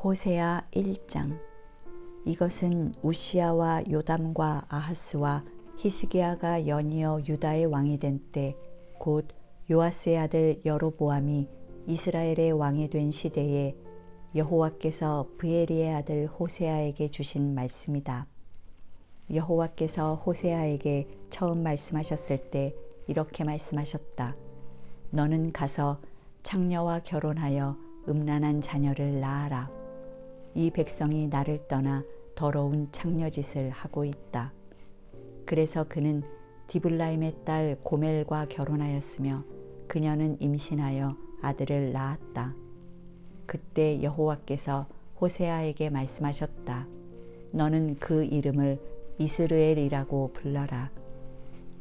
호세아 1장. 이것은 우시야와 요담과 아하스와 히스기야가 연이어 유다의 왕이 된 때 곧 요아스의 아들 여로보암이 이스라엘의 왕이 된 시대에 여호와께서 브에리의 아들 호세아에게 주신 말씀이다. 여호와께서 호세아에게 처음 말씀하셨을 때 이렇게 말씀하셨다. 너는 가서 창녀와 결혼하여 음란한 자녀를 낳아라. 이 백성이 나를 떠나 더러운 창녀짓을 하고 있다. 그래서 그는 디블라임의 딸 고멜과 결혼하였으며 그녀는 임신하여 아들을 낳았다. 그때 여호와께서 호세아에게 말씀하셨다. 너는 그 이름을 이스르엘이라고 불러라.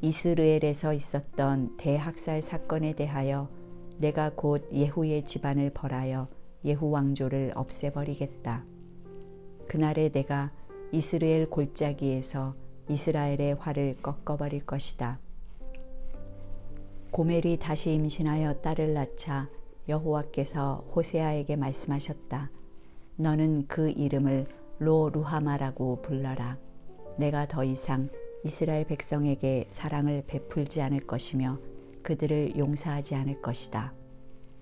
이스르엘에서 있었던 대학살 사건에 대하여 내가 곧 예후의 집안을 벌하여 예후 왕조를 없애버리겠다. 그날에 내가 이스라엘 골짜기에서 이스라엘의 활을 꺾어버릴 것이다. 고멜이 다시 임신하여 딸을 낳자 여호와께서 호세아에게 말씀하셨다. 너는 그 이름을 로루하마라고 불러라. 내가 더 이상 이스라엘 백성에게 사랑을 베풀지 않을 것이며 그들을 용서하지 않을 것이다.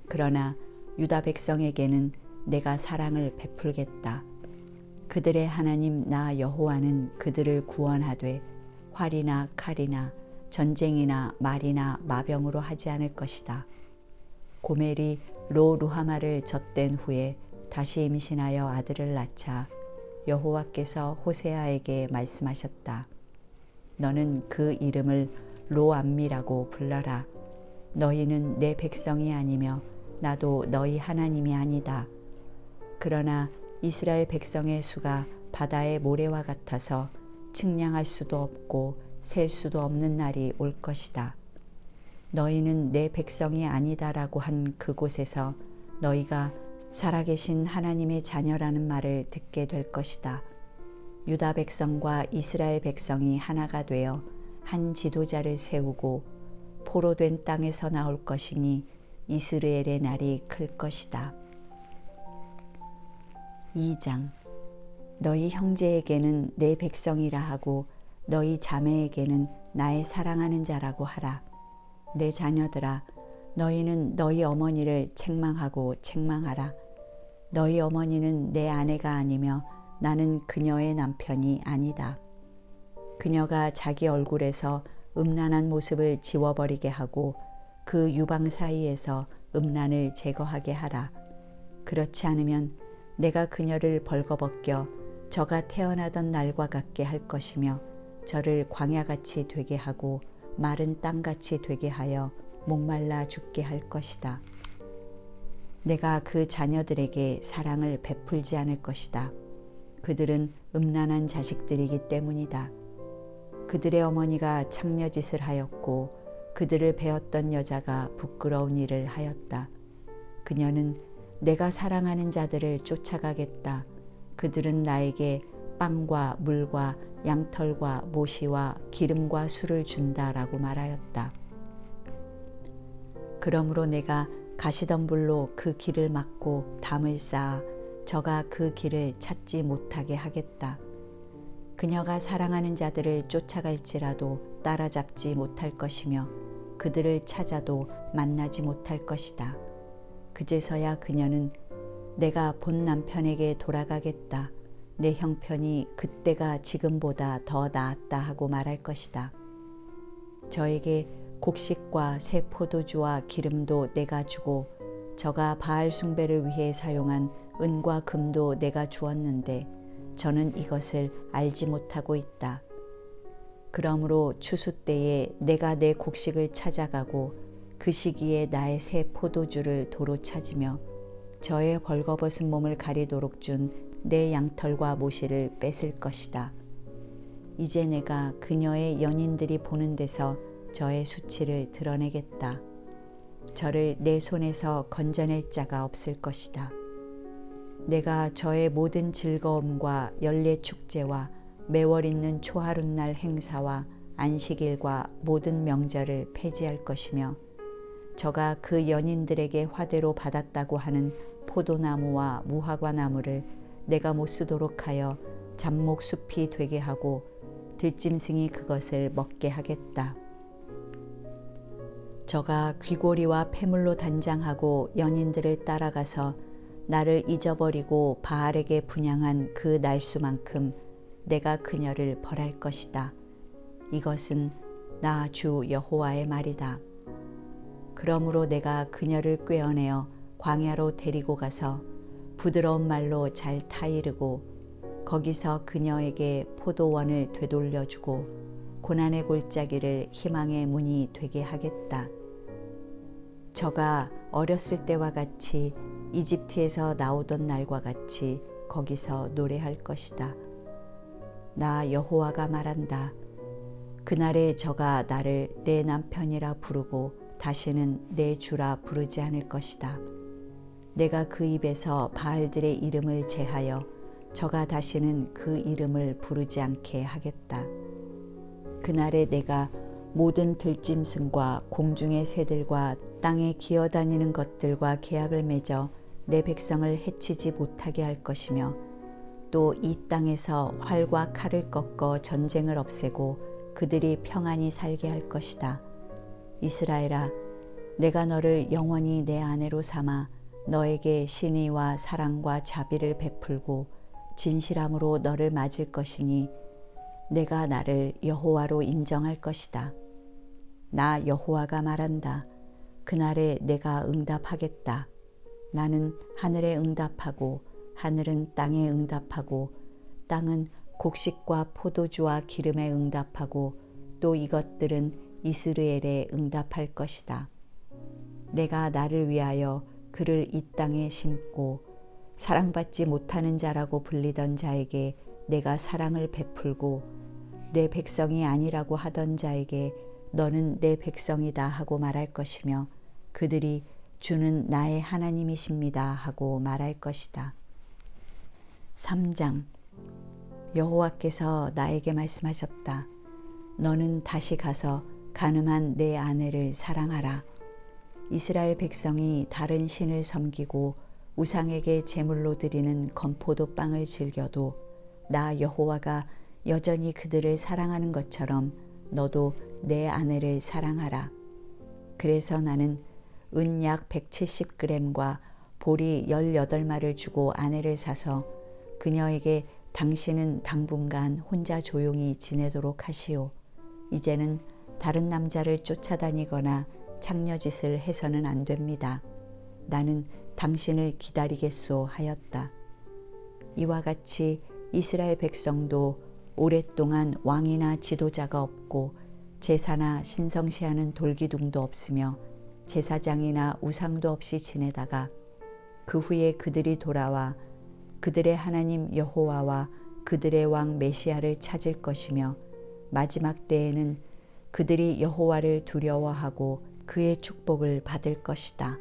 그러나 유다 백성에게는 내가 사랑을 베풀겠다. 그들의 하나님 나 여호와는 그들을 구원하되 활이나 칼이나 전쟁이나 말이나 마병으로 하지 않을 것이다. 고멜이 로루하마를 젖댄 후에 다시 임신하여 아들을 낳자 여호와께서 호세아에게 말씀하셨다. 너는 그 이름을 로암미라고 불러라. 너희는 내 백성이 아니며 나도 너희 하나님이 아니다. 그러나 이스라엘 백성의 수가 바다의 모래와 같아서 측량할 수도 없고 셀 수도 없는 날이 올 것이다. 너희는 내 백성이 아니다라고 한 그곳에서 너희가 살아계신 하나님의 자녀라는 말을 듣게 될 것이다. 유다 백성과 이스라엘 백성이 하나가 되어 한 지도자를 세우고 포로된 땅에서 나올 것이니 이스라엘의 날이 클 것이다. 2장. 너희 형제에게는 내 백성이라 하고 너희 자매에게는 나의 사랑하는 자라고 하라. 내 자녀들아, 너희는 너희 어머니를 책망하고 책망하라. 너희 어머니는 내 아내가 아니며 나는 그녀의 남편이 아니다. 그녀가 자기 얼굴에서 음란한 모습을 지워버리게 하고 그 유방 사이에서 음란을 제거하게 하라. 그렇지 않으면 내가 그녀를 벌거벗겨 저가 태어나던 날과 같게 할 것이며 저를 광야같이 되게 하고 마른 땅같이 되게 하여 목말라 죽게 할 것이다. 내가 그 자녀들에게 사랑을 베풀지 않을 것이다. 그들은 음란한 자식들이기 때문이다. 그들의 어머니가 창녀짓을 하였고 그들을 배었던 여자가 부끄러운 일을 하였다. 그녀는 내가 사랑하는 자들을 쫓아가겠다. 그들은 나에게 빵과 물과 양털과 모시와 기름과 술을 준다라고 말하였다. 그러므로 내가 가시덤불로 그 길을 막고 담을 쌓아 저가 그 길을 찾지 못하게 하겠다. 그녀가 사랑하는 자들을 쫓아갈지라도 따라잡지 못할 것이며 그들을 찾아도 만나지 못할 것이다. 그제서야 그녀는 내가 본 남편에게 돌아가겠다. 내 형편이 그때가 지금보다 더 나았다 하고 말할 것이다. 저에게 곡식과 새 포도주와 기름도 내가 주고 저가 바알 숭배를 위해 사용한 은과 금도 내가 주었는데 저는 이것을 알지 못하고 있다. 그러므로 추수 때에 내가 내 곡식을 찾아가고 그 시기에 나의 새 포도주를 도로 찾으며 저의 벌거벗은 몸을 가리도록 준 내 양털과 모시를 뺏을 것이다. 이제 내가 그녀의 연인들이 보는 데서 저의 수치를 드러내겠다. 저를 내 손에서 건져낼 자가 없을 것이다. 내가 저의 모든 즐거움과 연례 축제와 매월 있는 초하룻날 행사와 안식일과 모든 명절을 폐지할 것이며 저가 그 연인들에게 화대로 받았다고 하는 포도나무와 무화과 나무를 내가 못 쓰도록 하여 잡목 숲이 되게 하고 들짐승이 그것을 먹게 하겠다. 저가 귀고리와 폐물로 단장하고 연인들을 따라가서 나를 잊어버리고 바알에게 분향한 그 날수만큼 내가 그녀를 벌할 것이다. 이것은 나 주 여호와의 말이다. 그러므로 내가 그녀를 꿰어내어 광야로 데리고 가서 부드러운 말로 잘 타이르고 거기서 그녀에게 포도원을 되돌려주고 고난의 골짜기를 희망의 문이 되게 하겠다. 저가 어렸을 때와 같이 이집트에서 나오던 날과 같이 거기서 노래할 것이다. 나 여호와가 말한다. 그날에 저가 나를 내 남편이라 부르고 다시는 내 주라 부르지 않을 것이다. 내가 그 입에서 바알들의 이름을 제하여 저가 다시는 그 이름을 부르지 않게 하겠다. 그날에 내가 모든 들짐승과 공중의 새들과 땅에 기어다니는 것들과 계약을 맺어 내 백성을 해치지 못하게 할 것이며 또 이 땅에서 활과 칼을 꺾어 전쟁을 없애고 그들이 평안히 살게 할 것이다. 이스라엘아, 내가 너를 영원히 내 아내로 삼아 너에게 신의와 사랑과 자비를 베풀고 진실함으로 너를 맞을 것이니 내가 나를 여호와로 인정할 것이다. 나 여호와가 말한다. 그날에 내가 응답하겠다. 나는 하늘에 응답하고 하늘은 땅에 응답하고 땅은 곡식과 포도주와 기름에 응답하고 또 이것들은 이스라엘에 응답할 것이다. 내가 나를 위하여 그를 이 땅에 심고 사랑받지 못하는 자라고 불리던 자에게 내가 사랑을 베풀고 내 백성이 아니라고 하던 자에게 너는 내 백성이다 하고 말할 것이며 그들이 주는 나의 하나님이십니다 하고 말할 것이다. 3장. 여호와께서 나에게 말씀하셨다. 너는 다시 가서 간음한 내 아내를 사랑하라. 이스라엘 백성이 다른 신을 섬기고 우상에게 제물로 드리는 건포도빵을 즐겨도 나 여호와가 여전히 그들을 사랑하는 것처럼 너도 내 아내를 사랑하라. 그래서 나는 은약 170g과 보리 18마를 주고 아내를 사서 그녀에게 당신은 당분간 혼자 조용히 지내도록 하시오. 이제는 다른 남자를 쫓아다니거나 창녀짓을 해서는 안 됩니다. 나는 당신을 기다리겠소 하였다. 이와 같이 이스라엘 백성도 오랫동안 왕이나 지도자가 없고 제사나 신성시하는 돌기둥도 없으며 제사장이나 우상도 없이 지내다가 그 후에 그들이 돌아와 그들의 하나님 여호와와 그들의 왕 메시아를 찾을 것이며 마지막 때에는 그들이 여호와를 두려워하고 그의 축복을 받을 것이다.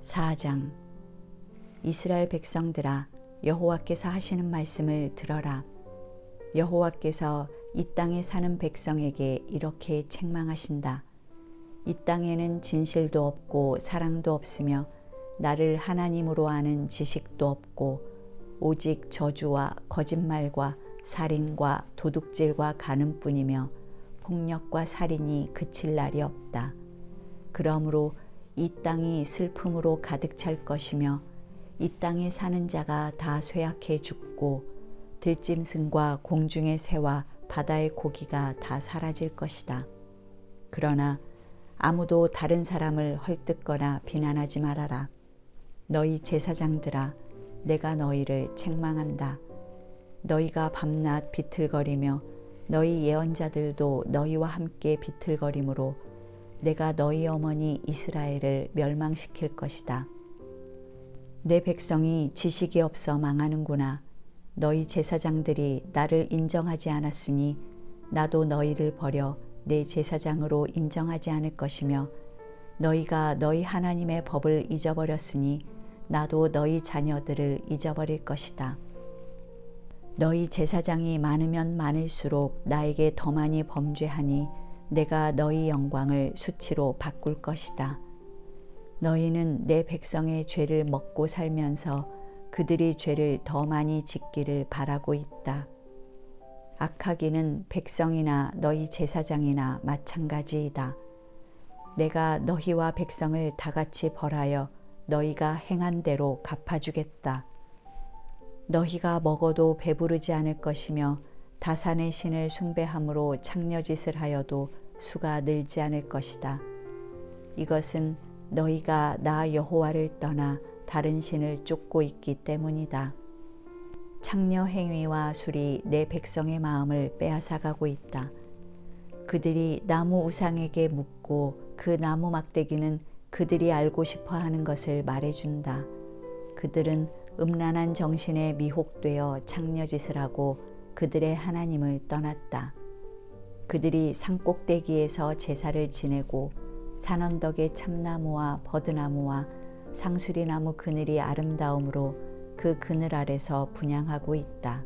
4장. 이스라엘 백성들아, 여호와께서 하시는 말씀을 들어라. 여호와께서 이 땅에 사는 백성에게 이렇게 책망하신다. 이 땅에는 진실도 없고 사랑도 없으며 나를 하나님으로 아는 지식도 없고 오직 저주와 거짓말과 살인과 도둑질과 간음뿐이며 폭력과 살인이 그칠 날이 없다. 그러므로 이 땅이 슬픔으로 가득 찰 것이며 이 땅에 사는 자가 다 쇠약해 죽고 들짐승과 공중의 새와 바다의 고기가 다 사라질 것이다. 그러나 아무도 다른 사람을 헐뜯거나 비난하지 말아라. 너희 제사장들아, 내가 너희를 책망한다. 너희가 밤낮 비틀거리며 너희 예언자들도 너희와 함께 비틀거림으로 내가 너희 어머니 이스라엘을 멸망시킬 것이다. 내 백성이 지식이 없어 망하는구나. 너희 제사장들이 나를 인정하지 않았으니 나도 너희를 버려 내 제사장으로 인정하지 않을 것이며 너희가 너희 하나님의 법을 잊어버렸으니 나도 너희 자녀들을 잊어버릴 것이다. 너희 제사장이 많으면 많을수록 나에게 더 많이 범죄하니 내가 너희 영광을 수치로 바꿀 것이다. 너희는 내 백성의 죄를 먹고 살면서 그들이 죄를 더 많이 짓기를 바라고 있다. 악하기는 백성이나 너희 제사장이나 마찬가지이다. 내가 너희와 백성을 다 같이 벌하여 너희가 행한 대로 갚아주겠다. 너희가 먹어도 배부르지 않을 것이며 다산의 신을 숭배함으로 창녀짓을 하여도 수가 늘지 않을 것이다. 이것은 너희가 나 여호와를 떠나 다른 신을 쫓고 있기 때문이다. 창녀 행위와 술이 내 백성의 마음을 빼앗아가고 있다. 그들이 나무 우상에게 묻고 그 나무 막대기는 그들이 알고 싶어 하는 것을 말해준다. 그들은 음란한 정신에 미혹되어 창녀짓을 하고 그들의 하나님을 떠났다. 그들이 산꼭대기에서 제사를 지내고 산언덕의 참나무와 버드나무와 상수리나무 그늘이 아름다움으로 그 그늘 아래서 분향하고 있다.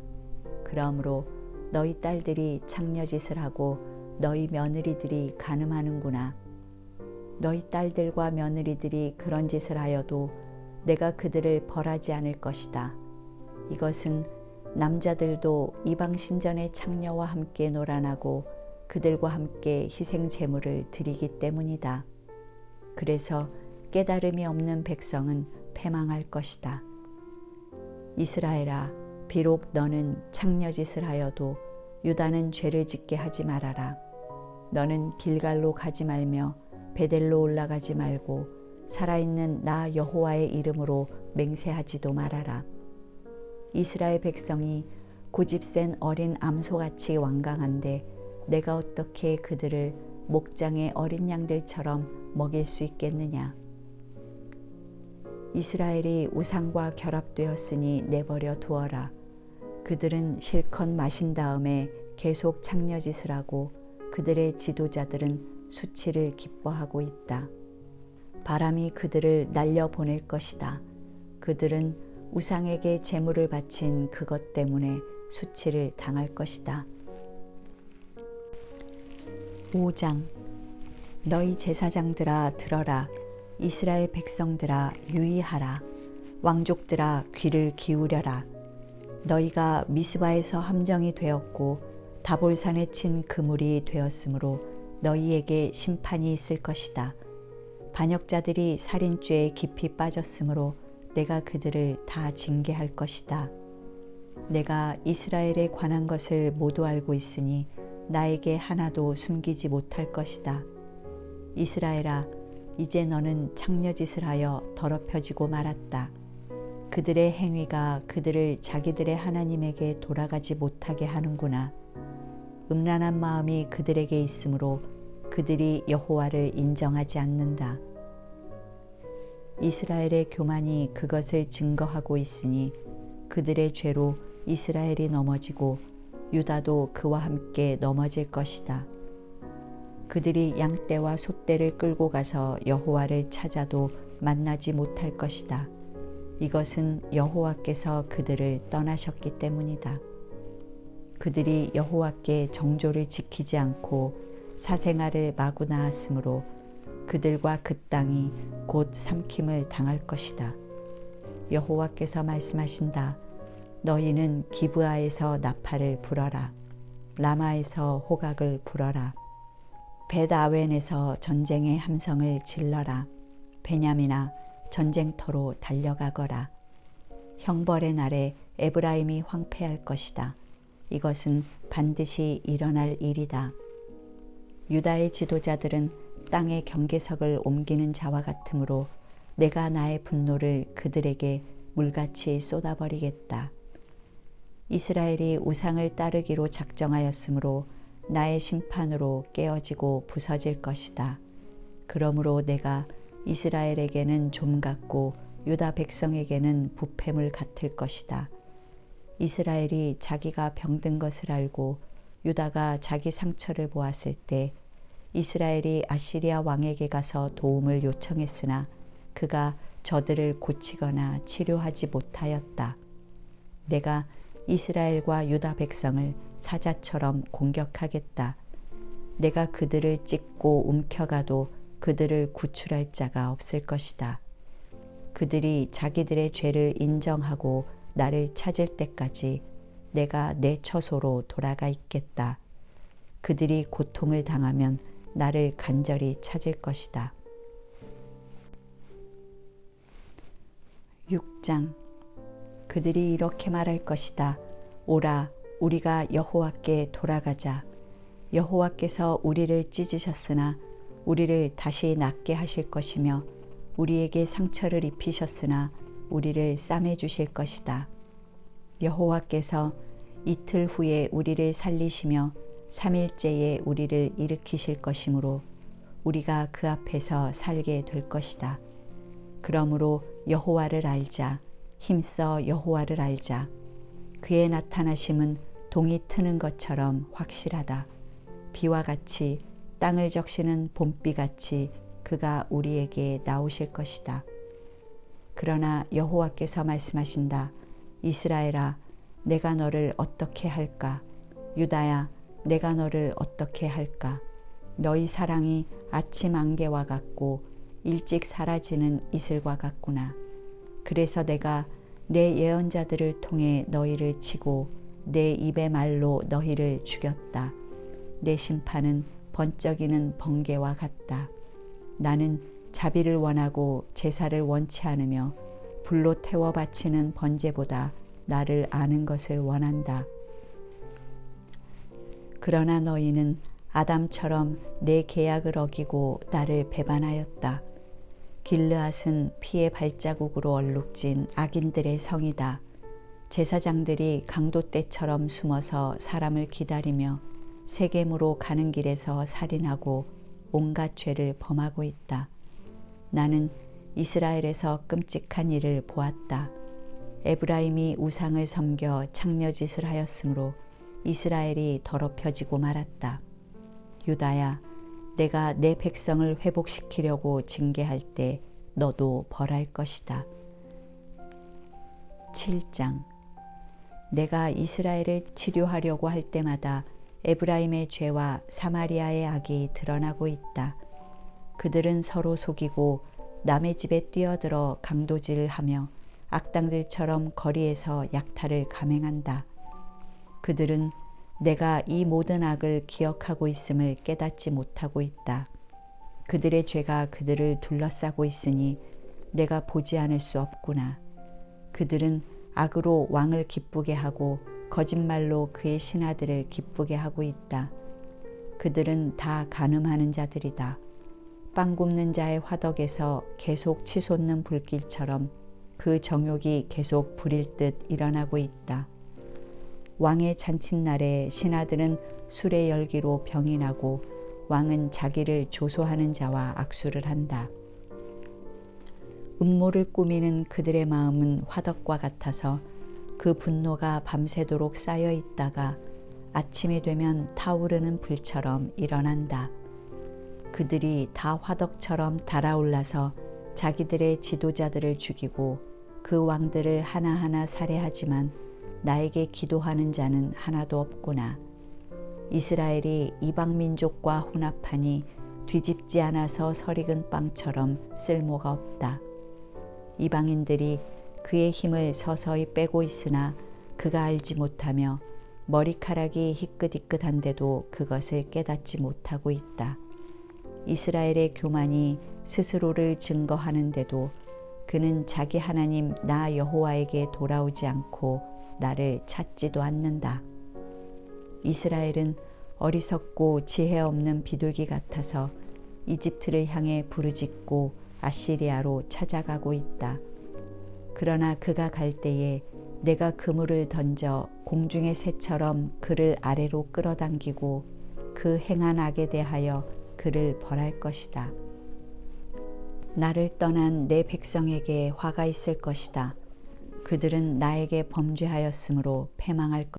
그러므로 너희 딸들이 창녀짓을 하고 너희 며느리들이 간음하는구나. 너희 딸들과 며느리들이 그런 짓을 하여도 내가 그들을 벌하지 않을 것이다. 이것은 남자들도 이방 신전의 창녀와 함께 노란하고 그들과 함께 희생 제물을 드리기 때문이다. 그래서 깨달음이 없는 백성은 패망할 것이다. 이스라엘아, 비록 너는 창녀짓을 하여도 유다는 죄를 짓게 하지 말아라. 너는 길갈로 가지 말며 베델로 올라가지 말고 살아있는 나 여호와의 이름으로 맹세하지도 말아라. 이스라엘 백성이 고집센 어린 암소같이 완강한데 내가 어떻게 그들을 목장의 어린 양들처럼 먹일 수 있겠느냐. 이스라엘이 우상과 결합되었으니 내버려 두어라. 그들은 실컷 마신 다음에 계속 창녀짓을 하고 그들의 지도자들은 수치를 기뻐하고 있다. 바람이 그들을 날려보낼 것이다. 그들은 우상에게 제물을 바친 그것 때문에 수치를 당할 것이다. 5장. 너희 제사장들아 들어라. 이스라엘 백성들아 유의하라. 왕족들아 귀를 기울여라. 너희가 미스바에서 함정이 되었고 다볼산에 친 그물이 되었으므로 너희에게 심판이 있을 것이다. 반역자들이 살인죄에 깊이 빠졌으므로 내가 그들을 다 징계할 것이다. 내가 이스라엘에 관한 것을 모두 알고 있으니 나에게 하나도 숨기지 못할 것이다. 이스라엘아, 이제 너는 창녀짓을 하여 더럽혀지고 말았다. 그들의 행위가 그들을 자기들의 하나님에게 돌아가지 못하게 하는구나. 음란한 마음이 그들에게 있으므로 그들이 여호와를 인정하지 않는다. 이스라엘의 교만이 그것을 증거하고 있으니 그들의 죄로 이스라엘이 넘어지고 유다도 그와 함께 넘어질 것이다. 그들이 양떼와 소떼를 끌고 가서 여호와를 찾아도 만나지 못할 것이다. 이것은 여호와께서 그들을 떠나셨기 때문이다. 그들이 여호와께 정조를 지키지 않고 사생아를 마구 낳았으므로 그들과 그 땅이 곧 삼킴을 당할 것이다. 여호와께서 말씀하신다. 너희는 기브아에서 나팔을 불어라. 라마에서 호각을 불어라. 벳아웬에서 전쟁의 함성을 질러라. 베냐민아, 전쟁터로 달려가거라. 형벌의 날에 에브라임이 황폐할 것이다. 이것은 반드시 일어날 일이다. 유다의 지도자들은 땅의 경계석을 옮기는 자와 같으므로 내가 나의 분노를 그들에게 물같이 쏟아버리겠다. 이스라엘이 우상을 따르기로 작정하였으므로 나의 심판으로 깨어지고 부서질 것이다. 그러므로 내가 이스라엘에게는 좀 같고 유다 백성에게는 부패물 같을 것이다. 이스라엘이 자기가 병든 것을 알고 유다가 자기 상처를 보았을 때 이스라엘이 아시리아 왕에게 가서 도움을 요청했으나 그가 저들을 고치거나 치료하지 못하였다. 내가 이스라엘과 유다 백성을 사자처럼 공격하겠다. 내가 그들을 찢고 움켜가도 그들을 구출할 자가 없을 것이다. 그들이 자기들의 죄를 인정하고 나를 찾을 때까지 내가 내 처소로 돌아가 있겠다. 그들이 고통을 당하면 나를 간절히 찾을 것이다. 6장. 그들이 이렇게 말할 것이다. 오라, 우리가 여호와께 돌아가자. 여호와께서 우리를 찢으셨으나 우리를 다시 낫게 하실 것이며 우리에게 상처를 입히셨으나 우리를 싸매 주실 것이다. 여호와께서 이틀 후에 우리를 살리시며 3일째에 우리를 일으키실 것이므로 우리가 그 앞에서 살게 될 것이다. 그러므로 여호와를 알자. 힘써 여호와를 알자. 그의 나타나심은 동이 트는 것처럼 확실하다. 비와 같이 땅을 적시는 봄비같이 그가 우리에게 나오실 것이다. 그러나 여호와께서 말씀하신다. 이스라엘아, 내가 너를 어떻게 할까? 유다야, 내가 너를 어떻게 할까? 너희 사랑이 아침 안개와 같고 일찍 사라지는 이슬과 같구나. 그래서 내가 내 예언자들을 통해 너희를 치고 내 입의 말로 너희를 죽였다. 내 심판은 번쩍이는 번개와 같다. 나는 자비를 원하고 제사를 원치 않으며 불로 태워 바치는 번제보다 나를 아는 것을 원한다. 그러나 너희는 아담처럼 내 계약을 어기고 나를 배반하였다. 길르앗은 피의 발자국으로 얼룩진 악인들의 성이다. 제사장들이 강도떼처럼 숨어서 사람을 기다리며 세겜으로 가는 길에서 살인하고 온갖 죄를 범하고 있다. 나는 이스라엘에서 끔찍한 일을 보았다. 에브라임이 우상을 섬겨 창녀짓을 하였으므로 이스라엘이 더럽혀지고 말았다. 유다야, 내가 내 백성을 회복시키려고 징계할 때 너도 벌할 것이다. 7장. 내가 이스라엘을 치료하려고 할 때마다 에브라임의 죄와 사마리아의 악이 드러나고 있다. 그들은 서로 속이고 남의 집에 뛰어들어 강도질을 하며 악당들처럼 거리에서 약탈을 감행한다. 그들은 내가 이 모든 악을 기억하고 있음을 깨닫지 못하고 있다. 그들의 죄가 그들을 둘러싸고 있으니 내가 보지 않을 수 없구나. 그들은 악으로 왕을 기쁘게 하고 거짓말로 그의 신하들을 기쁘게 하고 있다. 그들은 다 간음하는 자들이다. 빵 굽는 자의 화덕에서 계속 치솟는 불길처럼 그 정욕이 계속 불일 듯 일어나고 있다. 왕의 잔칫날에 신하들은 술의 열기로 병이 나고 왕은 자기를 조소하는 자와 악수를 한다. 음모를 꾸미는 그들의 마음은 화덕과 같아서 그 분노가 밤새도록 쌓여 있다가 아침이 되면 타오르는 불처럼 일어난다. 그들이 다 화덕처럼 달아올라서 자기들의 지도자들을 죽이고 그 왕들을 하나하나 살해하지만 나에게 기도하는 자는 하나도 없구나. 이스라엘이 이방 민족과 혼합하니 뒤집지 않아서 설익은 빵처럼 쓸모가 없다. 이방인들이 그의 힘을 서서히 빼고 있으나 그가 알지 못하며 머리카락이 희끗희끗한데도 그것을 깨닫지 못하고 있다. 이스라엘의 교만이 스스로를 증거하는데도 그는 자기 하나님 나 여호와에게 돌아오지 않고 나를 찾지도 않는다. 이스라엘은 어리석고 지혜 없는 비둘기 같아서 이집트를 향해 부르짖고 아시리아로 찾아가고 있다. 그러나 그가 갈 때에 내가 그물을 던져 공중의 새처럼 그를 아래로 끌어당기고 그 행한 악에 대하여 그를 벌할 것이다. 나를 떠난 내 백성에게 화가 있을 것이다. 그들은 나에게 범죄하였으므로 패망할 것이다.